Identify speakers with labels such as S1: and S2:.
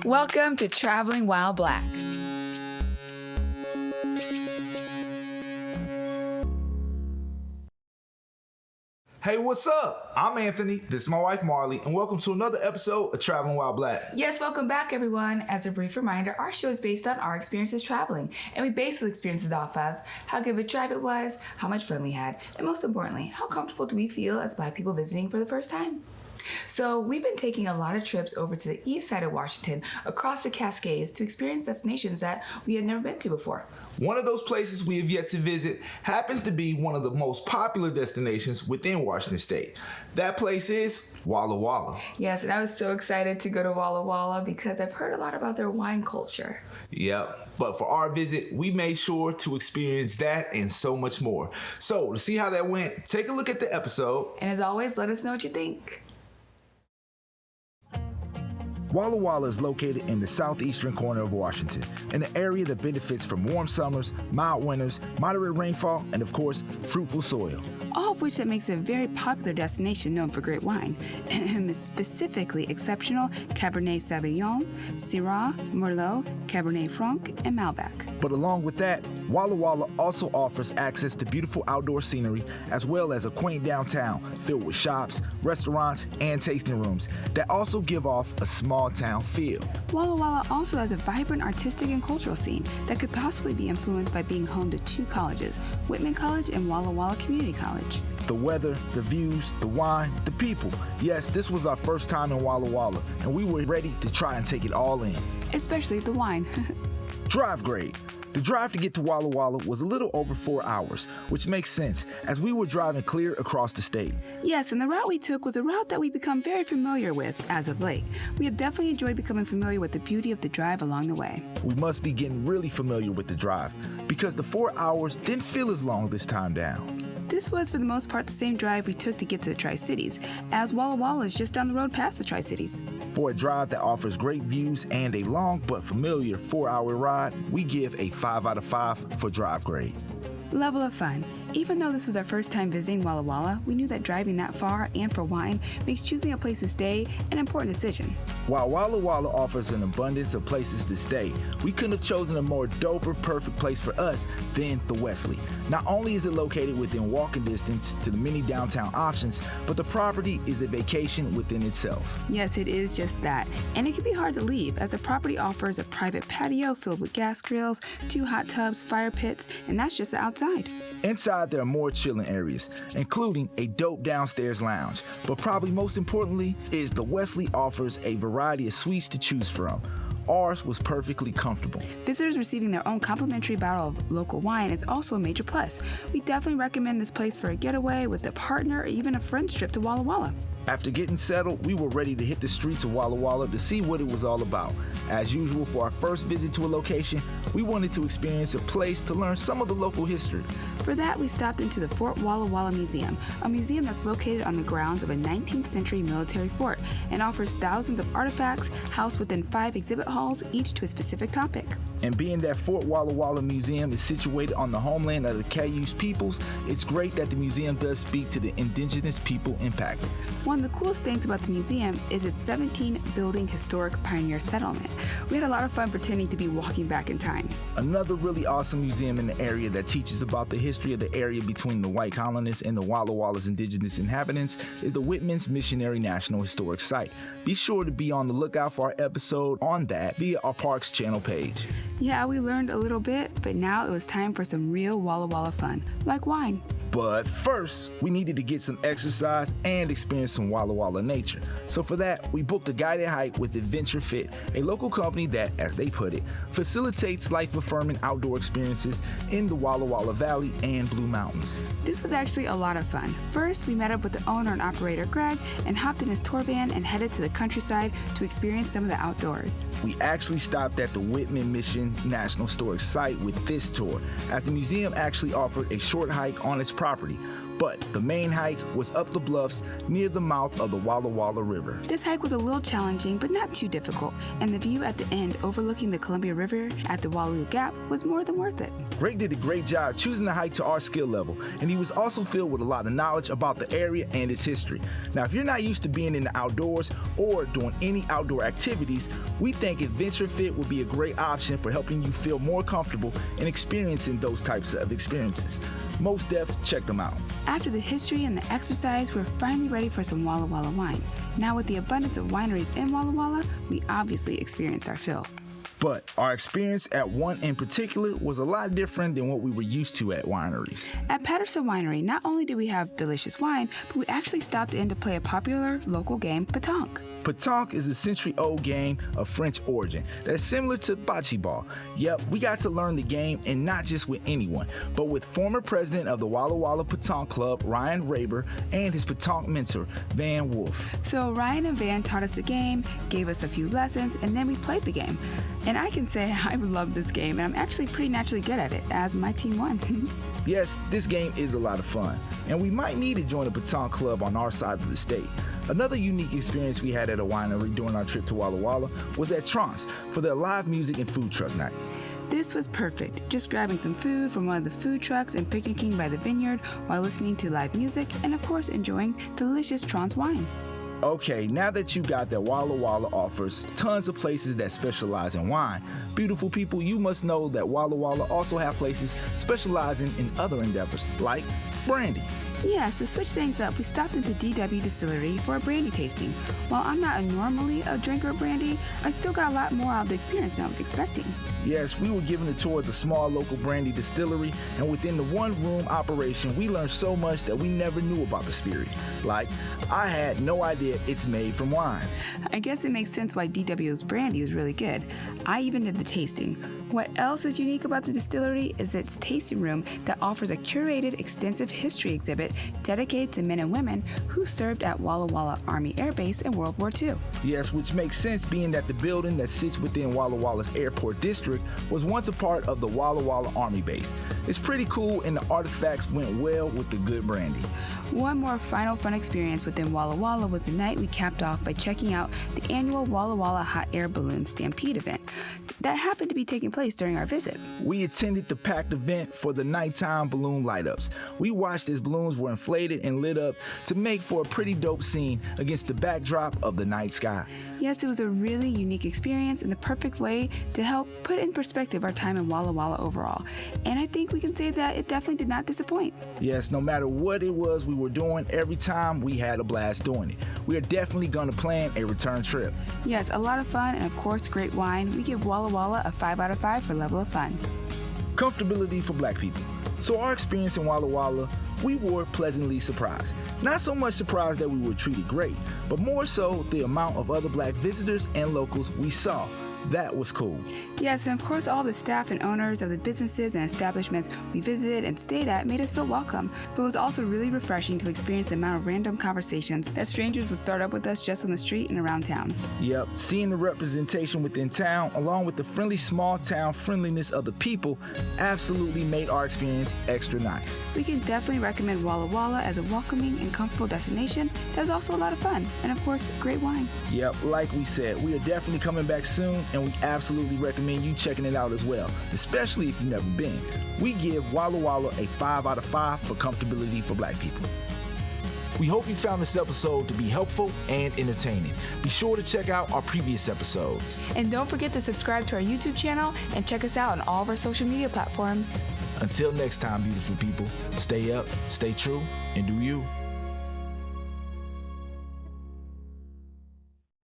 S1: Welcome to Traveling While Black.
S2: Hey, what's up? I'm Anthony, this is my wife Marley, and welcome to another episode of Traveling While Black.
S1: Yes, welcome back everyone. As a brief reminder, our show is based on our experiences traveling, and we base those experiences off of how good of a drive it was, how much fun we had, and most importantly, how comfortable do we feel as Black people visiting for the first time. So we've been taking a lot of trips over to the east side of Washington, across the Cascades, to experience destinations that we had never been to before.
S2: One of those places we have yet to visit happens to be one of the most popular destinations within Washington State. That place is Walla Walla.
S1: Yes, and I was so excited to go to Walla Walla because I've heard a lot about their wine culture.
S2: Yep, but for our visit, we made sure to experience that and so much more. So to see how that went, take a look at the episode.
S1: And as always, let us know what you think.
S2: Walla Walla is located in the southeastern corner of Washington, in an area that benefits from warm summers, mild winters, moderate rainfall, and of course, fruitful soil.
S1: All of which that makes it a very popular destination known for great wine, specifically exceptional Cabernet Sauvignon, Syrah, Merlot, Cabernet Franc, and Malbec.
S2: But along with that, Walla Walla also offers access to beautiful outdoor scenery, as well as a quaint downtown filled with shops, restaurants, and tasting rooms that also give off a small town feel.
S1: Walla Walla also has a vibrant artistic and cultural scene that could possibly be influenced by being home to two colleges, Whitman College and Walla Walla Community College.
S2: The weather, the views, the wine, the people. Yes, this was our first time in Walla Walla, and we were ready to try and take it all in.
S1: Especially the wine.
S2: Drive grade. The drive to get to Walla Walla was a little over 4 hours, which makes sense as we were driving clear across the state.
S1: Yes, and the route we took was a route that we've become very familiar with as of late. We have definitely enjoyed becoming familiar with the beauty of the drive along the way.
S2: We must be getting really familiar with the drive because the 4 hours didn't feel as long this time down.
S1: This was, for the most part, the same drive we took to get to the Tri-Cities, as Walla Walla is just down the road past the Tri-Cities.
S2: For a drive that offers great views and a long but familiar 4-hour ride, we give a 5 out of 5 for drive grade.
S1: Level of fun. Even though this was our first time visiting Walla Walla, we knew that driving that far and for wine makes choosing a place to stay an important decision.
S2: While Walla Walla offers an abundance of places to stay, we couldn't have chosen a more doper perfect place for us than the Wesley. Not only is it located within walking distance to the many downtown options, but the property is a vacation within itself.
S1: Yes, it is just that. And it can be hard to leave as the property offers a private patio filled with gas grills, 2 hot tubs, fire pits, and that's just the outside.
S2: Inside, there are more chilling areas, including a dope downstairs lounge. But probably most importantly is the Wesley offers a variety of suites to choose from. Ours was perfectly comfortable.
S1: Visitors receiving their own complimentary bottle of local wine is also a major plus. We definitely recommend this place for a getaway with a partner or even a friend's trip to Walla Walla.
S2: After getting settled, we were ready to hit the streets of Walla Walla to see what it was all about. As usual, for our first visit to a location, we wanted to experience a place to learn some of the local history.
S1: For that, we stopped into the Fort Walla Walla Museum, a museum that's located on the grounds of a 19th century military fort and offers thousands of artifacts housed within 5 exhibit halls, each to a specific topic.
S2: And being that Fort Walla Walla Museum is situated on the homeland of the Cayuse peoples, it's great that the museum does speak to the indigenous people impacted.
S1: One of the coolest things about the museum is its 17-building historic pioneer settlement. We had a lot of fun pretending to be walking back in time.
S2: Another really awesome museum in the area that teaches about the history of the area between the white colonists and the Walla Walla's indigenous inhabitants is the Whitman's Missionary National Historic Site. Be sure to be on the lookout for our episode on that via our Parks channel page.
S1: Yeah, we learned a little bit, but now it was time for some real Walla Walla fun, like wine.
S2: But first, we needed to get some exercise and experience some Walla Walla nature. So for that, we booked a guided hike with Adventure Fit, a local company that, as they put it, facilitates life-affirming outdoor experiences in the Walla Walla Valley and Blue Mountains.
S1: This was actually a lot of fun. First, we met up with the owner and operator, Greg, and hopped in his tour van and headed to the countryside to experience some of the outdoors.
S2: We actually stopped at the Whitman Mission National Historic Site with this tour, as the museum actually offered a short hike on its property. But the main hike was up the bluffs near the mouth of the Walla Walla River.
S1: This hike was a little challenging, but not too difficult, and the view at the end overlooking the Columbia River at the Wallaloo Gap was more than worth it.
S2: Greg did a great job choosing the hike to our skill level, and he was also filled with a lot of knowledge about the area and its history. Now, if you're not used to being in the outdoors or doing any outdoor activities, we think Adventure Fit would be a great option for helping you feel more comfortable in experiencing those types of experiences. Most Def, check them out.
S1: After the history and the exercise, we're finally ready for some Walla Walla wine. Now with the abundance of wineries in Walla Walla, we obviously experienced our fill.
S2: But our experience at one in particular was a lot different than what we were used to at wineries.
S1: At Patterson Winery, not only did we have delicious wine, but we actually stopped in to play a popular local game, Pétanque.
S2: Pétanque is a century-old game of French origin that's similar to bocce ball. Yep, we got to learn the game, and not just with anyone, but with former president of the Walla Walla Pétanque Club, Ryan Raber, and his Pétanque mentor, Van Wolf.
S1: So Ryan and Van taught us the game, gave us a few lessons, and then we played the game. And I can say I love this game, and I'm actually pretty naturally good at it, as my team won.
S2: Yes, this game is a lot of fun, and we might need to join a Pétanque club on our side of the state. Another unique experience we had at a winery during our trip to Walla Walla was at Trance for their live music and food truck night.
S1: This was perfect, just grabbing some food from one of the food trucks and picnicking by the vineyard while listening to live music and of course enjoying delicious Trance wine.
S2: Okay, now that you got that Walla Walla offers tons of places that specialize in wine, beautiful people, you must know that Walla Walla also have places specializing in other endeavors like brandy.
S1: Yeah, so switch things up, we stopped into DW Distillery for a brandy tasting. While I'm not normally a drinker of brandy, I still got a lot more out of the experience than I was expecting.
S2: Yes, we were given a tour of the small local brandy distillery, and within the one-room operation, we learned so much that we never knew about the spirit. Like, I had no idea it's made from wine.
S1: I guess it makes sense why DW's brandy is really good. I even did the tasting. What else is unique about the distillery is its tasting room that offers a curated extensive history exhibit dedicated to men and women who served at Walla Walla Army Air Base in World War II.
S2: Yes, which makes sense being that the building that sits within Walla Walla's airport district was once a part of the Walla Walla Army Base. It's pretty cool, and the artifacts went well with the good brandy.
S1: One more final fun experience within Walla Walla was the night we capped off by checking out the annual Walla Walla Hot Air Balloon Stampede event that happened to be taking place during our visit.
S2: We attended the packed event for the nighttime balloon light-ups. We watched as balloons were inflated and lit up to make for a pretty dope scene against the backdrop of the night sky.
S1: Yes, it was a really unique experience and the perfect way to help put in perspective our time in Walla Walla overall. And I think we can say that it definitely did not disappoint.
S2: Yes, no matter what it was we were doing, every time we had a blast doing it. We are definitely going to plan a return trip.
S1: Yes, a lot of fun and of course great wine. We give Walla Walla a 5 out of 5 for level of fun.
S2: Comfortability for Black people. So our experience in Walla Walla, we were pleasantly surprised. Not so much surprised that we were treated great, but more so the amount of other Black visitors and locals we saw. That was cool.
S1: Yes, and of course all the staff and owners of the businesses and establishments we visited and stayed at made us feel welcome, but it was also really refreshing to experience the amount of random conversations that strangers would start up with us just on the street and around town.
S2: Yep, seeing the representation within town along with the friendly small town friendliness of the people absolutely made our experience extra nice.
S1: We can definitely recommend Walla Walla as a welcoming and comfortable destination that is also a lot of fun, and of course, great wine.
S2: Yep, like we said, we are definitely coming back soon, and we absolutely recommend you checking it out as well, especially if you've never been. We give Walla Walla a 5 out of 5 for comfortability for Black people. We hope you found this episode to be helpful and entertaining. Be sure to check out our previous episodes.
S1: And don't forget to subscribe to our YouTube channel and check us out on all of our social media platforms.
S2: Until next time, beautiful people, stay up, stay true, and do you.